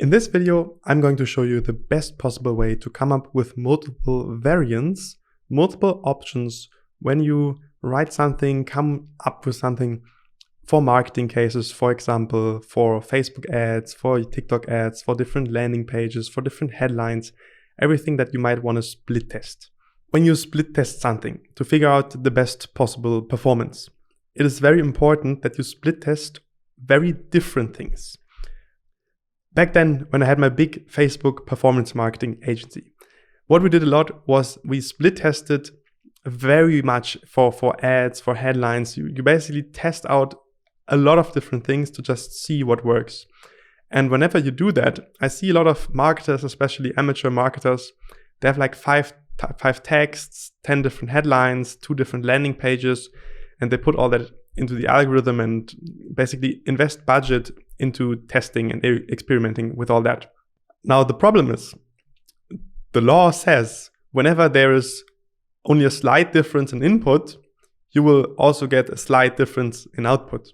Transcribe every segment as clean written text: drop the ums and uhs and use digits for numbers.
In this video, I'm going to show you the best possible way to come up with multiple variants, multiple options when you write something, come up with something for marketing cases, for example, for Facebook ads, for TikTok ads, for different landing pages, for different headlines, everything that you might want to split test. When you split test something to figure out the best possible performance, it is very important that you split test very different things. Back then, when I had my big Facebook performance marketing agency, what we did a lot was we split tested very much for ads, for headlines. You basically test out a lot of different things to just see what works. And whenever you do that, I see a lot of marketers, especially amateur marketers, they have like five texts, 10 different headlines, 2 different landing pages, and they put all that into the algorithm and basically invest budget into testing and experimenting with all that. Now, the problem is, the law says whenever there is only a slight difference in input, you will also get a slight difference in output.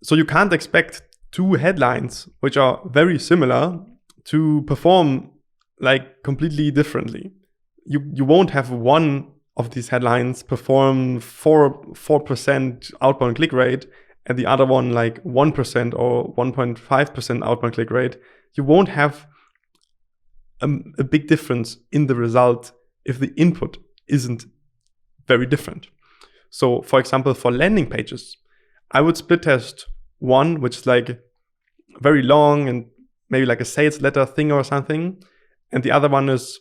So you can't expect 2 headlines, which are very similar, to perform like completely differently. You won't have one of these headlines perform 4% outbound click rate and the other one like 1% or 1.5% outbound click rate. You won't have a big difference in the result if the input isn't very different. So for example, for landing pages, I would split test one, which is like very long and maybe like a sales letter thing or something. And the other one is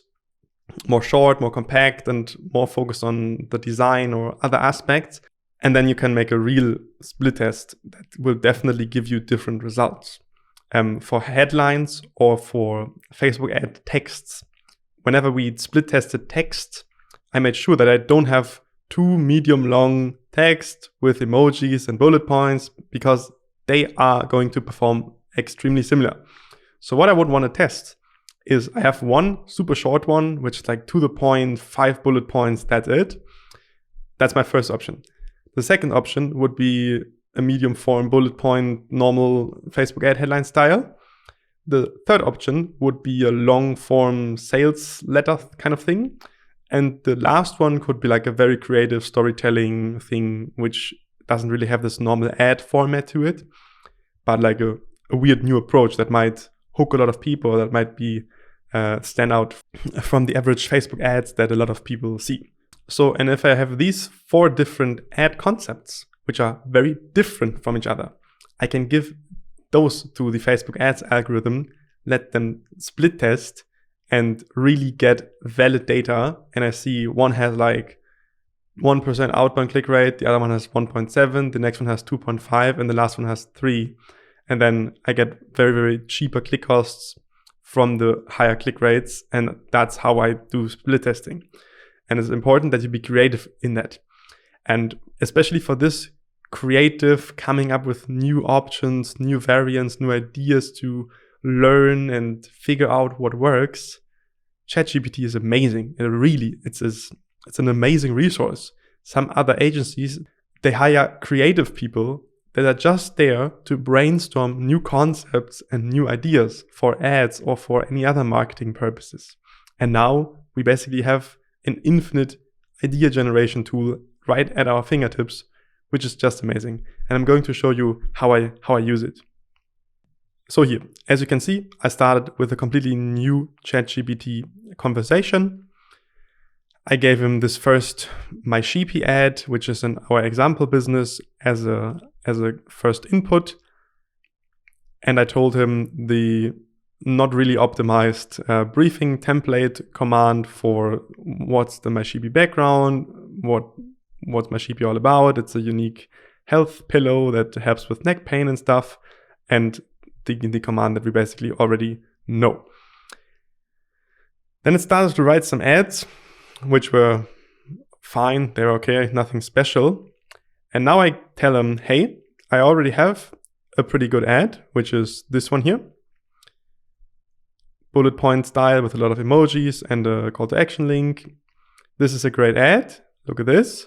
more short, more compact, and more focused on the design or other aspects. And then you can make a real split test that will definitely give you different results. For headlines or for Facebook ad texts, whenever we split tested text, I made sure that I don't have 2 medium long text with emojis and bullet points because they are going to perform extremely similar. So what I would want to test is I have one super short one, which is like to the point, 5 bullet points, that's it. That's my first option. The second option would be a medium form bullet point, normal Facebook ad headline style. The third option would be a long form sales letter kind of thing. And the last one could be like a very creative storytelling thing, which doesn't really have this normal ad format to it, but like a weird new approach that might hook a lot of people, that might be stand out from the average Facebook ads that a lot of people see. So, and if I have these 4 different ad concepts, which are very different from each other, I can give those to the Facebook ads algorithm, let them split test and really get valid data. And I see one has like 1% outbound click rate, the other one has 1.7, the next one has 2.5, and the last one has 3. And then I get very, very cheaper click costs from the higher click rates. And that's how I do split testing. And it's important that you be creative in that. And especially for this creative, coming up with new options, new variants, new ideas to learn and figure out what works, ChatGPT is amazing. It's an amazing resource. Some other agencies, they hire creative people that are just there to brainstorm new concepts and new ideas for ads or for any other marketing purposes. And now we basically have an infinite idea generation tool right at our fingertips, which is just amazing. And I'm going to show you how I use it. So here, as you can see, I started with a completely new ChatGPT conversation. I gave him this first My Sheepy ad, which is in our example business, as a first input. And I told him the not really optimized briefing template command for what's the My Sheepy background, what's My Sheepy all about. It's a unique health pillow that helps with neck pain and stuff. And the command that we basically already know. Then it started to write some ads, which were fine, they were okay, nothing special. And now I tell him, hey, I already have a pretty good ad, which is this one here. Bullet point style with a lot of emojis and a call to action link. This is a great ad. Look at this.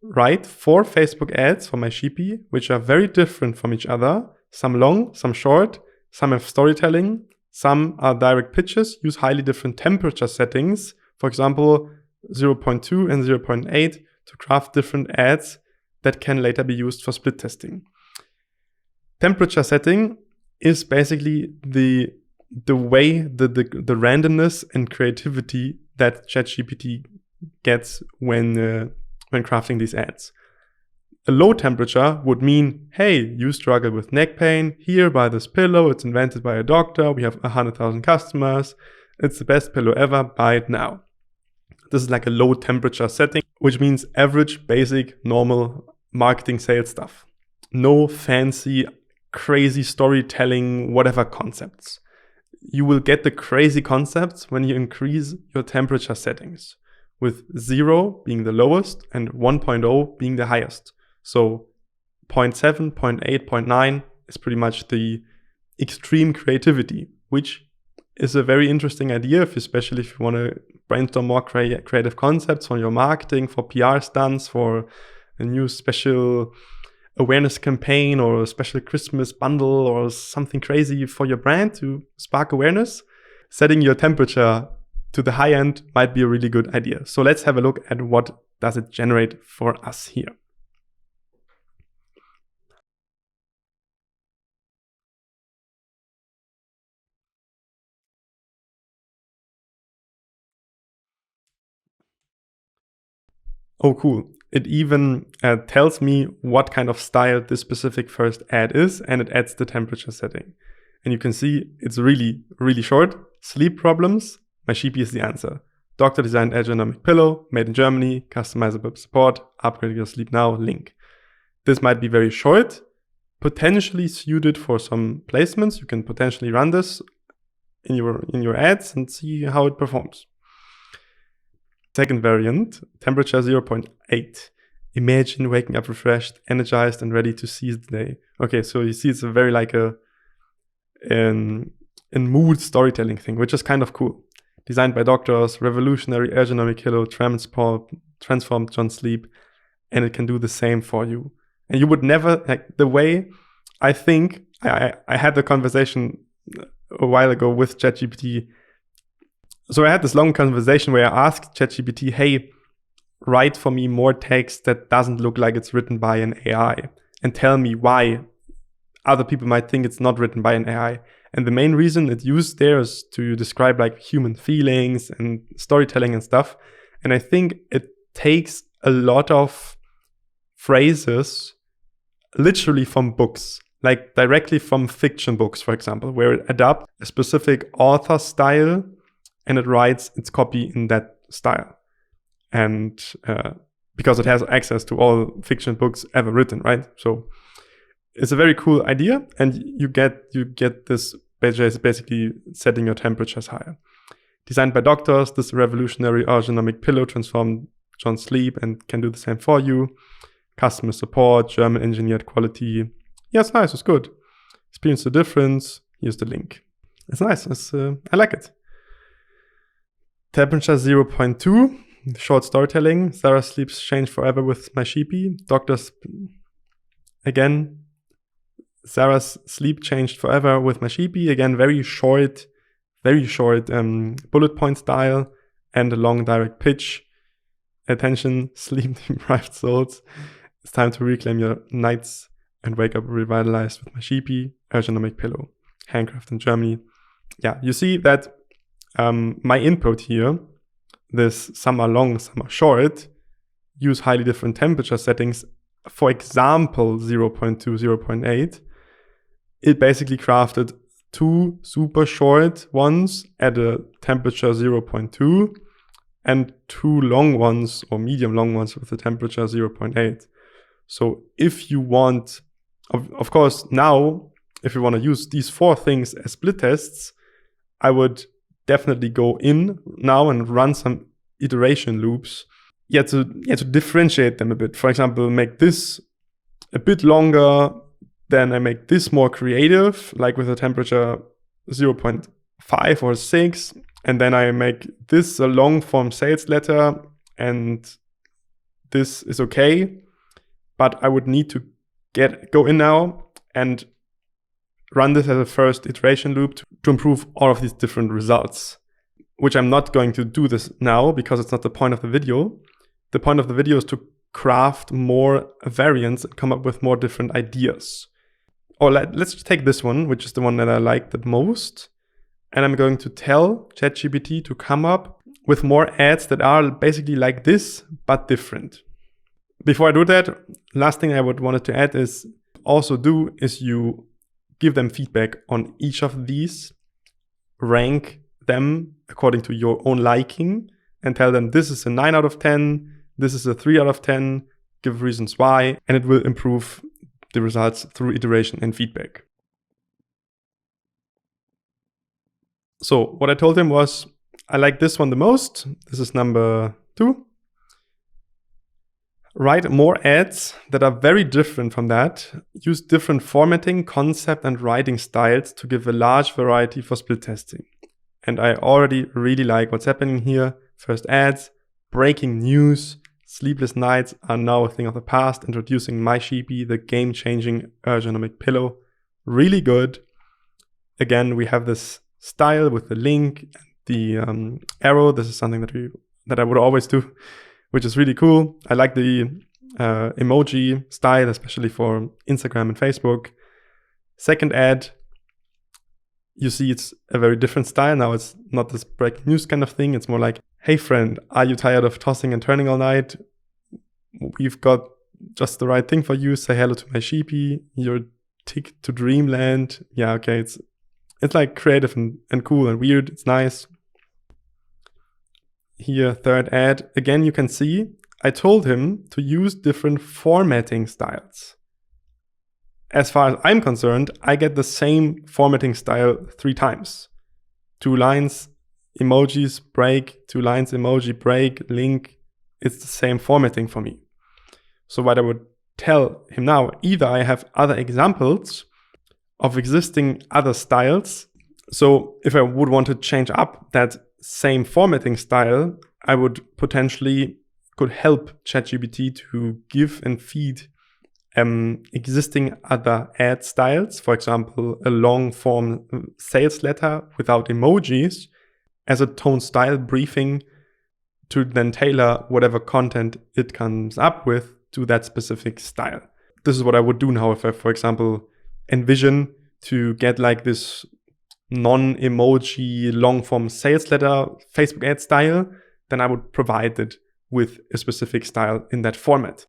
Write 4 Facebook ads for My Sheepy, which are very different from each other. Some long, some short, some have storytelling, Some are direct pitches, use highly different temperature settings. For example, 0.2 and 0.8 to craft different ads that can later be used for split testing. Temperature setting is basically the way, the randomness and creativity that ChatGPT gets when crafting these ads. A low temperature would mean, hey, you struggle with neck pain. Here, buy this pillow. It's invented by a doctor. We have 100,000 customers. It's the best pillow ever. Buy it now. This is like a low temperature setting, which means average, basic, normal marketing sales stuff. No fancy, crazy storytelling, whatever concepts. You will get the crazy concepts when you increase your temperature settings, with 0 being the lowest and 1.0 being the highest. So 0.7, 0.8, 0.9 is pretty much the extreme creativity, which is a very interesting idea, especially if you want to brainstorm more creative concepts for your marketing, for PR stunts, for a new special awareness campaign or a special Christmas bundle or something crazy for your brand to spark awareness. Setting your temperature to the high end might be a really good idea. So let's have a look at what does it generate for us here. Oh, cool. It even tells me what kind of style this specific first ad is, and it adds the temperature setting. And you can see it's really, really short. Sleep problems, my sheepy is the answer. Doctor designed ergonomic pillow, made in Germany, customizable support, upgrade your sleep now, link. This might be very short, potentially suited for some placements. You can potentially run this in your ads and see how it performs. Second variant, temperature 0.8. Imagine waking up refreshed, energized, and ready to seize the day. Okay, so you see it's a very like a mood storytelling thing, which is kind of cool. Designed by doctors, revolutionary ergonomic pillow transformed John's sleep, and it can do the same for you. And you would never, like the way I think, I had the conversation a while ago with ChatGPT. So I had this long conversation where I asked ChatGPT, hey, write for me more text that doesn't look like it's written by an AI and tell me why other people might think it's not written by an AI. And the main reason it used there is to describe like human feelings and storytelling and stuff. And I think it takes a lot of phrases literally from books, like directly from fiction books, for example, where it adapts a specific author style and it writes its copy in that style. And because it has access to all fiction books ever written, right? So it's a very cool idea, and you get this basically setting your temperatures higher. Designed by doctors, this revolutionary ergonomic pillow transformed John's sleep and can do the same for you. Customer support, German engineered quality. Yeah, it's nice, it's good. Experience the difference. Here's the link. It's nice, I like it. Temperature 0.2, short storytelling. Sarah sleeps changed forever with my sheepy. Doctors, again, Sarah's sleep changed forever with my sheepy. Again, very short bullet point style and a long direct pitch. Attention, sleep deprived souls. It's time to reclaim your nights and wake up revitalized with my sheepy. Ergonomic pillow, handcraft in Germany. Yeah, you see that my input here, this some are long, some are short, use highly different temperature settings. For example, 0.2, 0.8. It basically crafted 2 super short ones at a temperature 0.2 and 2 long ones or medium long ones with a temperature 0.8. So if you want, of course, now, if you want to use these 4 things as split tests, I would definitely go in now and run some iteration loops to differentiate them a bit. For example, make this a bit longer, then I make this more creative, like with a temperature 0.5 or 6, and then I make this a long form sales letter, and this is okay, but I would need to go in now and run this as a first iteration loop to improve all of these different results, which I'm not going to do this now because it's not the point of the video. The point of the video is to craft more variants and come up with more different ideas. Or let's take this one, which is the one that I like the most. And I'm going to tell ChatGPT to come up with more ads that are basically like this, but different. Before I do that, last thing I would wanted to add is you give them feedback on each of these, rank them according to your own liking, and tell them this is a 9 out of 10, this is a 3 out of 10, give reasons why, and it will improve the results through iteration and feedback. So what I told him was, I like this one the most. This is number 2. Write more ads that are very different from that. Use different formatting, concept, and writing styles to give a large variety for split testing. And I already really like what's happening here. First ads, breaking news, sleepless nights are now a thing of the past, introducing My Sheepy, the game-changing ergonomic pillow. Really good. Again, we have this style with the link, the arrow. This is something that I would always do, which is really cool. I like the emoji style, especially for Instagram and Facebook. Second ad, you see it's a very different style. Now it's not this breaking news kind of thing. It's more like, hey friend, are you tired of tossing and turning all night? We've got just the right thing for you. Say hello to my sheepy. You're ticked to dreamland. Yeah, okay. It's like creative and cool and weird. It's nice. Here, third ad. Again, you can see I told him to use different formatting styles. As far as I'm concerned, I get the same formatting style 3 times. 2 lines, emojis, break, 2 lines, emoji, break, link. It's the same formatting for me. So what I would tell him now, either I have other examples of existing other styles. So if I would want to change up that same formatting style, I would potentially could help ChatGPT to give and feed existing other ad styles. For example, a long form sales letter without emojis as a tone style briefing to then tailor whatever content it comes up with to that specific style. This is what I would do now if I, for example, envision to get like this non-emoji long-form sales letter Facebook ad style, then I would provide it with a specific style in that format.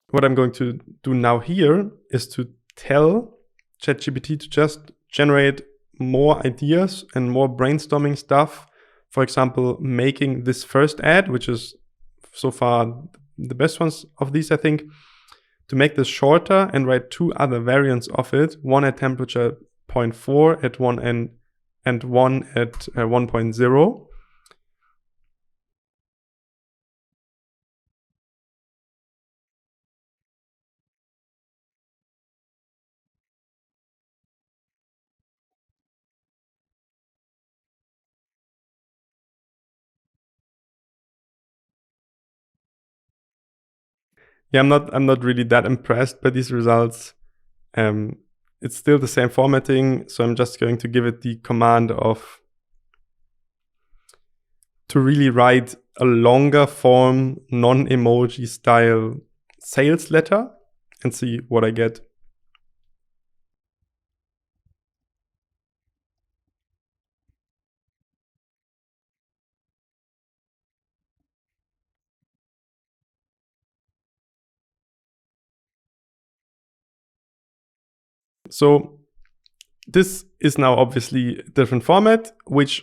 What I'm going to do now here is to tell ChatGPT to just generate more ideas and more brainstorming stuff. For example, making this first ad, which is so far the best ones of these, I think, to make this shorter and write 2 other variants of it, one at temperature 0.4 at one end and one at 1.0. Yeah, I'm not really that impressed by these results. It's still the same formatting, so I'm just going to give it the command to really write a longer form, non-emoji style sales letter and see what I get. So this is now obviously a different format, which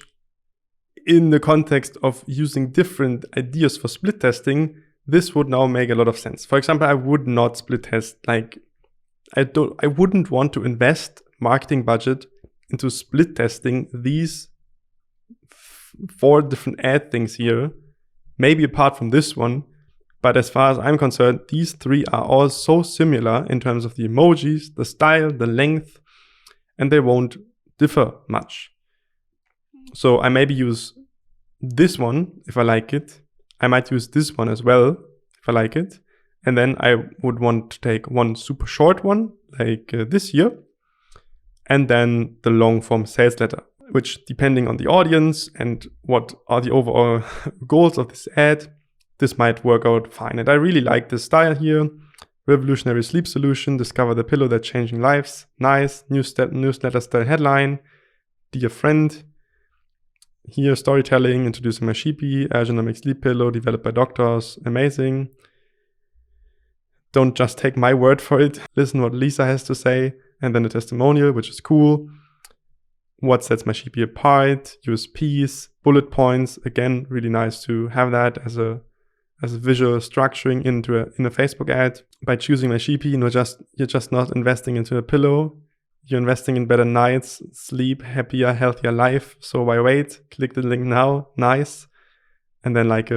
in the context of using different ideas for split testing, this would now make a lot of sense. For example, I would not split test, like I wouldn't want to invest marketing budget into split testing these 4 different ad things here, maybe apart from this one. But as far as I'm concerned, these 3 are all so similar in terms of the emojis, the style, the length, and they won't differ much. So I maybe use this one if I like it. I might use this one as well if I like it. And then I would want to take one super short one, like this here, and then the long form sales letter, which depending on the audience and what are the overall goals of this ad, this might work out fine. And I really like this style here. Revolutionary sleep solution, discover the pillow that's changing lives. Nice, newsletter style headline. Dear friend. Here, storytelling, introducing my Sheepy, ergonomic sleep pillow developed by doctors. Amazing. Don't just take my word for it. Listen what Lisa has to say. And then a testimonial, which is cool. What sets my Sheepy apart? USPs, bullet points. Again, really nice to have that as a visual structuring in a Facebook ad. By choosing my Sheepy, you're just not investing into a pillow. You're investing in better nights, sleep, happier, healthier life. So why wait? Click the link now. Nice. And then like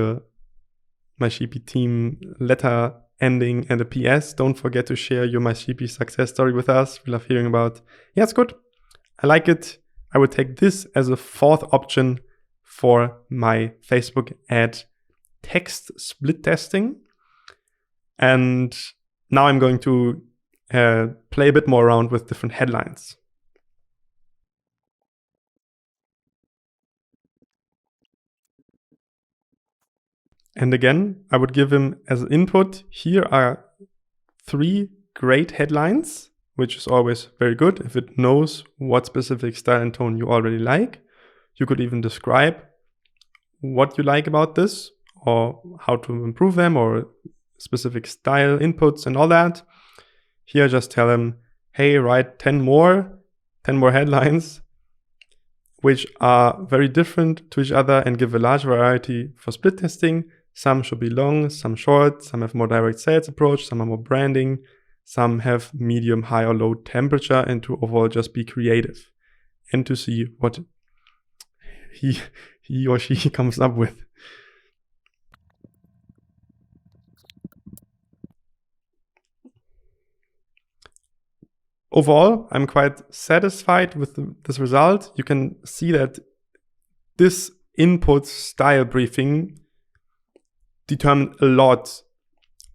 my Sheepy team letter ending and a PS. Don't forget to share your my Sheepy success story with us. We love hearing about. Yeah, it's good. I like it. I would take this as a fourth option for my Facebook ad text split testing. And now I'm going to play a bit more around with different headlines. And again, I would give him as input, here are 3 great headlines, which is always very good if it knows what specific style and tone you already like. You could even describe what you like about this or how to improve them or specific style inputs and all that. Here, just tell them, hey, write 10 more headlines, which are very different to each other and give a large variety for split testing. Some should be long, some short, some have more direct sales approach, some are more branding, some have medium, high or low temperature, and to overall just be creative and to see what he or she comes up with. Overall, I'm quite satisfied with this result. You can see that this input style briefing determined a lot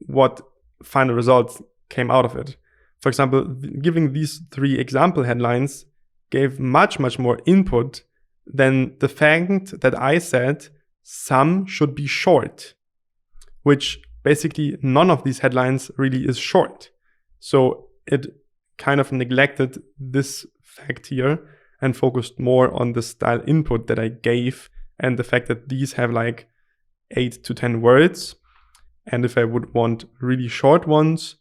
what final results came out of it. For example, giving these 3 example headlines gave much, much more input than the fact that I said some should be short, which basically none of these headlines really is short. So it kind of neglected this fact here and focused more on the style input that I gave and the fact that these have like 8 to 10 words. And if I would want really short ones,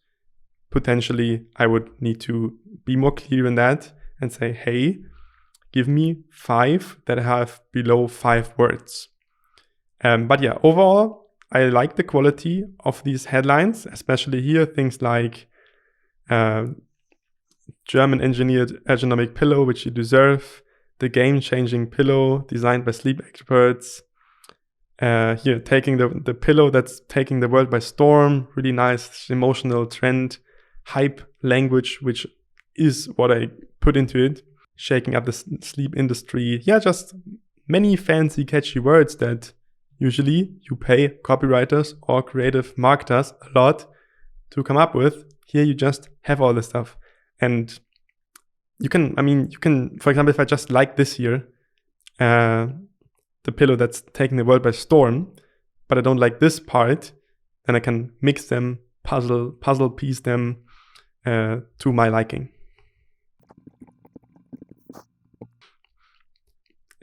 potentially I would need to be more clear in that and say, hey, give me 5 that have below 5 words. But yeah, overall, I like the quality of these headlines, especially here, things like German engineered ergonomic pillow, which you deserve, the game-changing pillow designed by sleep experts. Here, taking the pillow that's taking the world by storm, really nice emotional trend, hype language, which is what I put into it, shaking up the sleep industry. Yeah, just many fancy, catchy words that usually you pay copywriters or creative marketers a lot to come up with. Here you just have all this stuff. And you can, for example, if I just like this here, the pillow that's taking the world by storm, but I don't like this part, then I can mix them, puzzle piece them to my liking.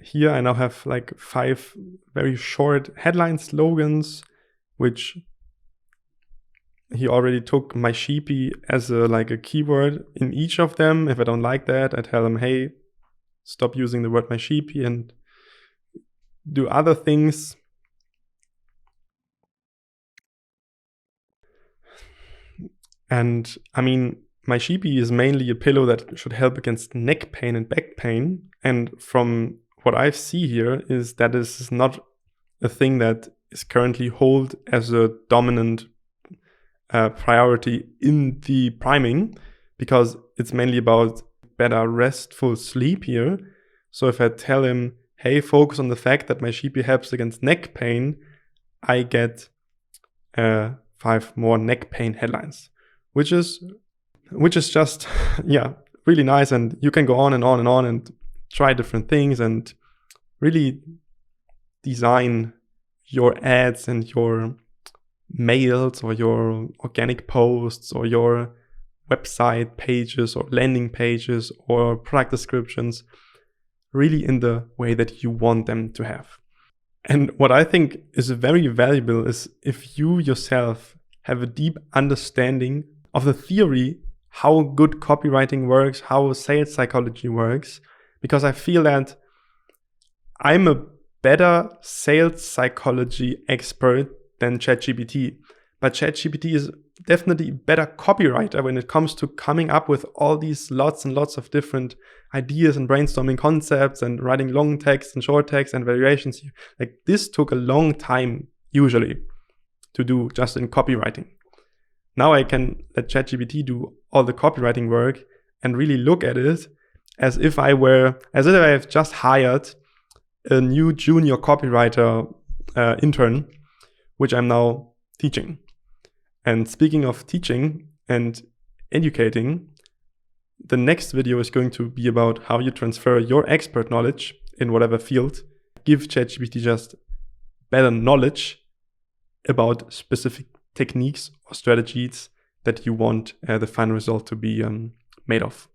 Here I now have like 5 very short headline slogans, which he already took my Sheepy as a keyword in each of them. If I don't like that, I tell him, hey, stop using the word my Sheepy and do other things. And my Sheepy is mainly a pillow that should help against neck pain and back pain. And from what I see here is that this is not a thing that is currently held as a dominant priority in the priming, because it's mainly about better restful sleep here. So if I tell him, hey, focus on the fact that my Sheepy helps against neck pain, I get, for 5 more neck pain headlines, which is just, yeah, really nice. And you can go on and on and on and try different things and really design your ads and your mails or your organic posts or your website pages or landing pages or product descriptions really in the way that you want them to have. And what I think is very valuable is if you yourself have a deep understanding of the theory, how good copywriting works, how sales psychology works, because I feel that I'm a better sales psychology expert than ChatGPT. But ChatGPT is definitely a better copywriter when it comes to coming up with all these lots and lots of different ideas and brainstorming concepts and writing long text and short text and variations. Like this took a long time usually to do just in copywriting. Now I can let ChatGPT do all the copywriting work and really look at it as if I have just hired a new junior copywriter intern, which I'm now teaching. And speaking of teaching and educating, the next video is going to be about how you transfer your expert knowledge in whatever field, give ChatGPT just better knowledge about specific techniques or strategies that you want the final result to be made of.